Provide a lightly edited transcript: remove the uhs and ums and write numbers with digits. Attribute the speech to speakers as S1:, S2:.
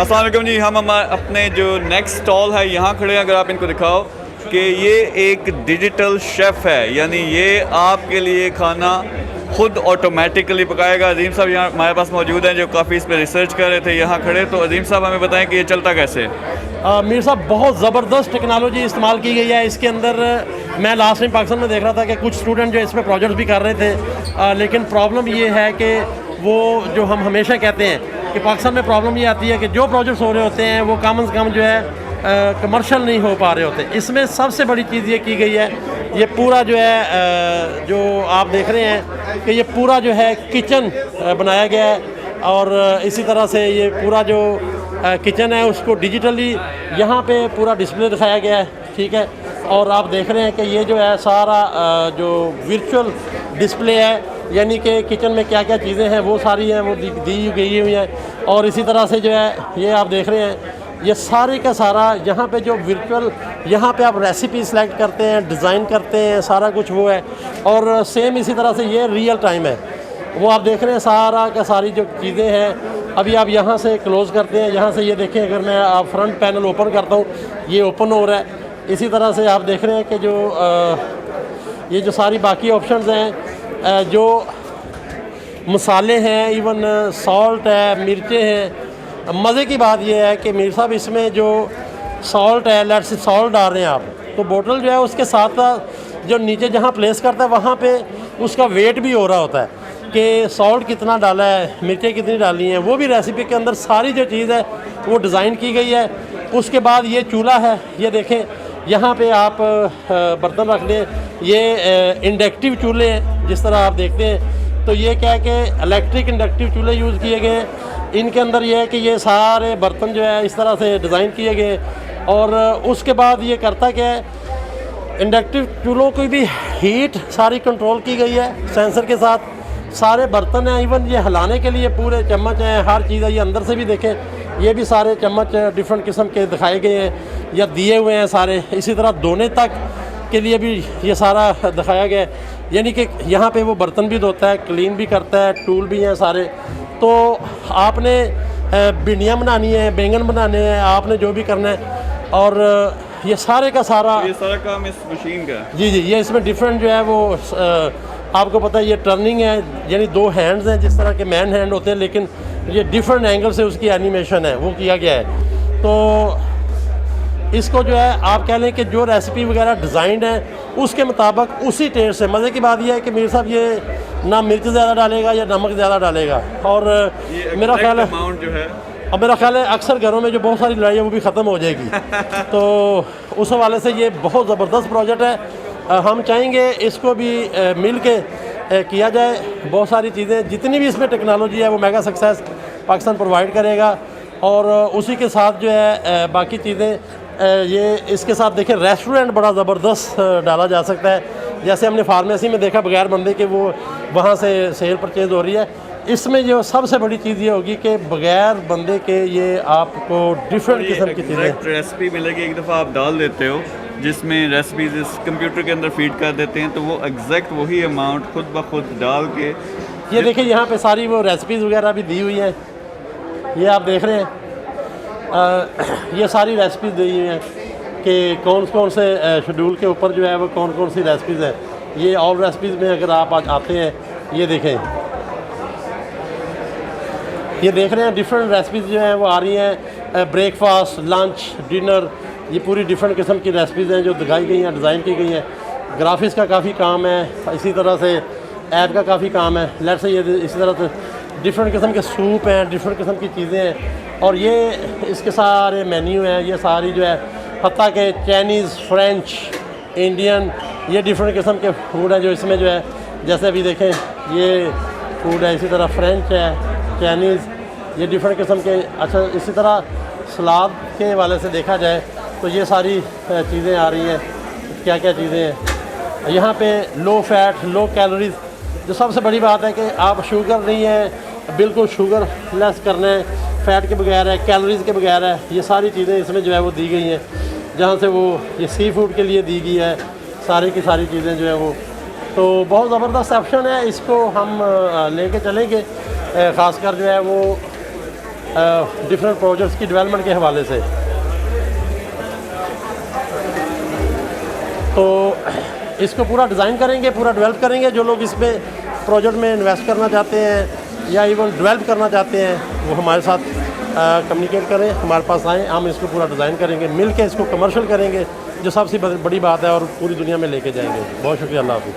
S1: अस्सलाम वालेकुम जी। हम अपने जो नेक्स्ट स्टॉल है यहाँ खड़े हैं। अगर आप इनको दिखाओ कि ये एक डिजिटल शेफ़ है, यानी ये आपके लिए खाना खुद ऑटोमेटिकली पकाएगा। अजीम साहब यहाँ हमारे पास मौजूद हैं जो काफ़ी इस पर रिसर्च कर रहे थे यहाँ खड़े। तो अजीम साहब हमें बताएं कि ये चलता कैसे है।
S2: मीर साहब, बहुत ज़बरदस्त टेक्नोलॉजी इस्तेमाल की गई है इसके अंदर। मैं लास्ट टाइम पाकिस्तान में देख रहा था कि कुछ स्टूडेंट जो इस पर प्रोजेक्ट्स भी कर रहे थे, लेकिन प्रॉब्लम ये है कि वो जो हम हमेशा कहते हैं कि पाकिस्तान में प्रॉब्लम ये आती है कि जो प्रोजेक्ट्स हो रहे होते हैं वो कम से कम जो है कमर्शियल नहीं हो पा रहे होते। इसमें सबसे बड़ी चीज़ ये की गई है, ये पूरा जो है जो आप देख रहे हैं कि ये पूरा जो है किचन बनाया गया है, और इसी तरह से ये पूरा जो किचन है उसको डिजिटली यहाँ पे पूरा डिस्प्ले दिखाया गया है, ठीक है। और आप देख रहे हैं कि ये जो है सारा जो वर्चुअल डिस्प्ले है, यानी कि किचन में क्या क्या चीज़ें हैं वो सारी हैं, वो दी गई हुई हैं। और इसी तरह से जो है ये आप देख रहे हैं, ये सारे का सारा यहाँ पे जो वर्चुअल, यहाँ पे आप रेसिपी सेलेक्ट करते हैं, डिज़ाइन करते हैं, सारा कुछ वो है। और सेम इसी तरह से ये रियल टाइम है, वो आप देख रहे हैं सारा का सारी जो चीज़ें हैं। अभी आप यहाँ से क्लोज़ करते हैं, यहाँ से ये देखें, अगर मैं आप फ्रंट पैनल ओपन करता हूँ ये ओपन हो रहा है। इसी तरह से आप देख रहे हैं कि जो ये जो सारी बाकी ऑप्शंस हैं, जो मसाले हैं, इवन सॉल्ट है, मिर्चें हैं। मज़े की बात यह है कि मीर साहब इसमें जो सॉल्ट है, लेट्स से सॉल्ट डाल रहे हैं आप, तो बोतल जो है उसके साथ जो नीचे जहाँ प्लेस करता है वहाँ पे उसका वेट भी हो रहा होता है कि सॉल्ट कितना डाला है, मिर्चें कितनी डाली हैं, वो भी रेसिपी के अंदर सारी जो चीज़ है वो डिज़ाइन की गई है। उसके बाद ये चूल्हा है, ये देखें यहाँ पे आप बर्तन रख लें, ये इंडक्टिव चूल्हे हैं जिस तरह आप देखते हैं। तो ये क्या है कि इलेक्ट्रिक इंडक्टिव चूल्हे यूज़ किए गए हैं। इनके अंदर ये है कि ये सारे बर्तन जो है इस तरह से डिज़ाइन किए गए। और उसके बाद ये करता क्या है, इंडक्टिव चूल्हों की भी हीट सारी कंट्रोल की गई है सेंसर के साथ। सारे बर्तन हैं, इवन ये हिलाने के लिए पूरे चम्मच हैं, हर चीज़ है। ये अंदर से भी देखें, ये भी सारे चम्मच डिफरेंट किस्म के दिखाए गए हैं या दिए हुए हैं सारे। इसी तरह धोने तक के लिए भी ये सारा दिखाया गया है, यानी कि यहाँ पे वो बर्तन भी धोता है, क्लीन भी करता है, टूल भी हैं सारे। तो आपने भिंडियाँ बनानी है, बैंगन बनाने हैं, आपने जो भी करना है, और ये सारे का सारा
S1: ये सारा काम इस मशीन का है।
S2: जी, ये इसमें डिफरेंट जो है वो आपको पता है, ये टर्निंग है, यानी दो हैंड्स हैं जिस तरह के मैन हैंड होते हैं, लेकिन ये डिफरेंट एंगल से उसकी एनिमेशन है वो किया गया है। तो इसको जो है आप कह लें कि जो रेसिपी वगैरह डिज़ाइंड है उसके मुताबिक उसी टेस्ट से। मज़े की बात यह है कि मीर साहब ये ना मिर्च ज़्यादा डालेगा या नमक ज़्यादा डालेगा। और मेरा ख्याल है
S1: अमाउंट जो है,
S2: और मेरा ख्याल है अक्सर घरों में जो बहुत सारी लड़ाई है वो भी ख़त्म हो जाएगी। तो उस हवाले से ये बहुत ज़बरदस्त प्रोजेक्ट है। हम चाहेंगे इसको भी मिल के किया जाए। बहुत सारी चीज़ें जितनी भी इसमें टेक्नोलॉजी है वो मेगा सक्सेस पाकिस्तान प्रोवाइड करेगा। और उसी के साथ जो है बाकी चीज़ें ये इसके साथ देखें, रेस्टोरेंट बड़ा ज़बरदस्त डाला जा सकता है। जैसे हमने फार्मेसी में देखा बगैर बंदे के वो वहाँ से सेल परचेज़ हो रही है। इसमें जो सबसे बड़ी चीज़ ये होगी कि बगैर बंदे के ये आपको डिफरेंट किस्म की चीज़ें
S1: रेसिपी मिलेगी। एक दफ़ा आप डाल देते हो जिसमें रेसिपीज इस कंप्यूटर के अंदर फीड कर देते हैं, तो वो एग्जैक्ट वही अमाउंट खुद ब खुद डाल के,
S2: ये देखिए यहाँ पे सारी वो रेसिपीज़ वगैरह भी दी हुई हैं। ये आप देख रहे हैं ये सारी रेसिपीज़ दी हुई हैं कि कौन कौन से शेड्यूल के ऊपर जो है वो कौन कौन सी रेसिपीज़ हैं। ये ऑल रेसिपीज़ में अगर आप आज आते हैं, ये देखें, ये देख रहे हैं डिफरेंट रेसिपीज़ जो हैं वो आ रही हैं। ब्रेकफास्ट, लंच, डिनर, ये पूरी डिफरेंट किस्म की रेसिपीज़ हैं जो दिखाई गई हैं, डिज़ाइन की गई हैं। ग्राफिक्स का काफ़ी काम है, इसी तरह से ऐप का काफ़ी काम है। लेट्स से ये इसी तरह से डिफरेंट किस्म के सूप हैं, डिफरेंट किस्म की चीज़ें हैं। और ये इसके सारे मेन्यू हैं, ये सारी जो है हत्ता के चाइनीज़, फ्रेंच, इंडियन, ये डिफरेंट किस्म के फूड हैं जो इसमें जो है, जैसे अभी देखें ये फूड है, इसी तरह फ्रेंच है, चाइनीज़, ये डिफरेंट किस्म के। अच्छा, इसी तरह सलाद के हवाले से देखा जाए तो ये सारी चीज़ें आ रही हैं, क्या क्या चीज़ें हैं यहाँ पे। लो फैट, लो कैलोरीज, जो सबसे बड़ी बात है कि आप शुगर नहीं है, बिल्कुल शुगर लेस करना है, फ़ैट के बगैर है, कैलोरीज़ के बगैर है। ये सारी चीज़ें इसमें जो है वो दी गई हैं, जहाँ से वो ये सी फूड के लिए दी गई है सारी की सारी चीज़ें जो है वो। तो बहुत ज़बरदस्त ऑप्शन है, इसको हम लेके चलेंगे। ख़ासकर जो है वो डिफरेंट प्रोजेक्ट्स की डेवलपमेंट के हवाले से। तो इसको पूरा डिज़ाइन करेंगे, पूरा डेवलप करेंगे। जो लोग इसमें प्रोजेक्ट में इन्वेस्ट करना चाहते हैं या इवन डेवलप करना चाहते हैं वो हमारे साथ कम्युनिकेट करें, हमारे पास आएँ, हम इसको पूरा डिज़ाइन करेंगे, मिल के इसको कमर्शियल करेंगे, जो सबसे बड़ी बात है, और पूरी दुनिया में लेके जाएंगे। बहुत शुक्रिया, अल्लाह हाफ़िज़।